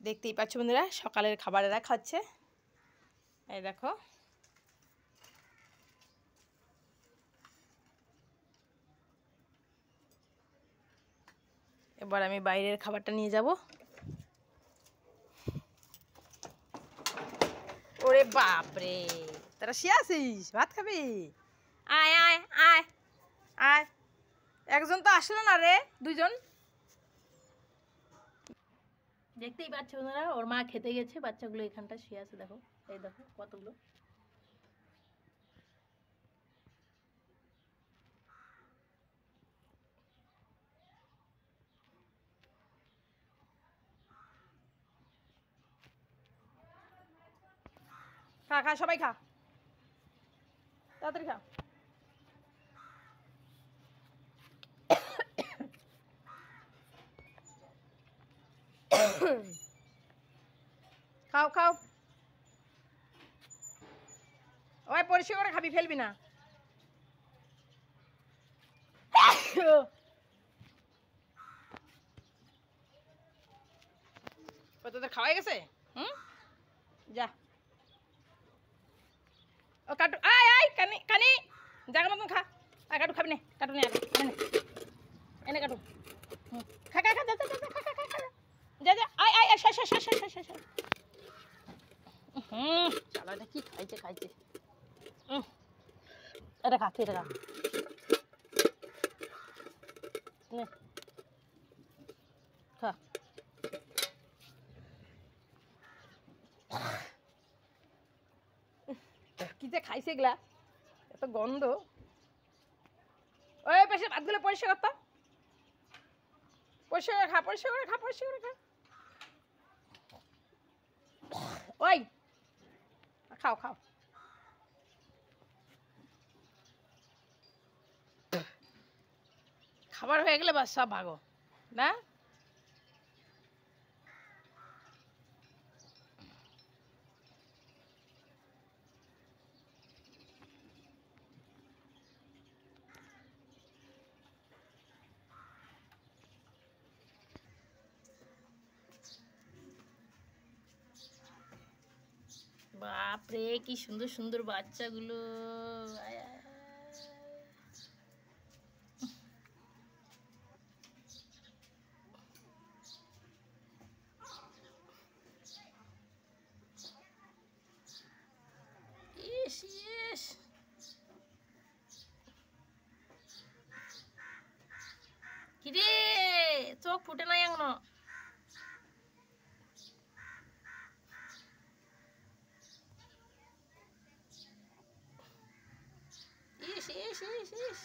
দেখতেই পাচ্ছ বন্ধুরা, সকালের খাবার এরা খাচ্ছে। এই দেখো, এবার আমি বাইরের খাবারটা নিয়ে যাব। ওরে বাপরে, তোরা শুয়ে আছিস, ভাত খাবি? আয় আয় আয় আয়। একজন তো আসলো না রে, দুজন। দেখতেই পাচ্ছ বন্ধুরা, ওর মা খেতে গেছে, বাচ্চাগুলো এখানটা শুয়ে আছে। দেখো, এই দেখো কতগুলো। খা খা, সবাই খা, তাড়াতাড়ি খা। খাও খাও, ওই পরিষ্কার করে খাবি, ফেলবি না। তোদের খাওয়াই গেছে? হুম, যা। ও কাটু, আয় আয়, কানি কানি, জায়গা মতন খা। আর কাটু খাবি না, কাটু নে, এনে এনে কাটু। খা খা খা, যা যা যা, খা খা খা খা, যা যা, আয় আয়, আয়, শা শা শা শা শা শা। চালা, এটা কি খাইছে খাইছে। এটা খা, তুই এটা খা। খা। কি যে খাইছে এগুলা, এত গন্ধ। ওই পাশে ভাতগুলো পরিষ্কার করতো, পরিষ্কার করে খা, পরিষ্কার করে খা, পরিষ্কার করে খা। ওই খাও খাও। খাবার হয়ে গেলে বাস সব ভাগো না। বাপরে, কি সুন্দর সুন্দর বাচ্চাগুলো। ইস ইস, কিরে চোখ ফুটে নাই এখনো? ইস ইস ইস ইস।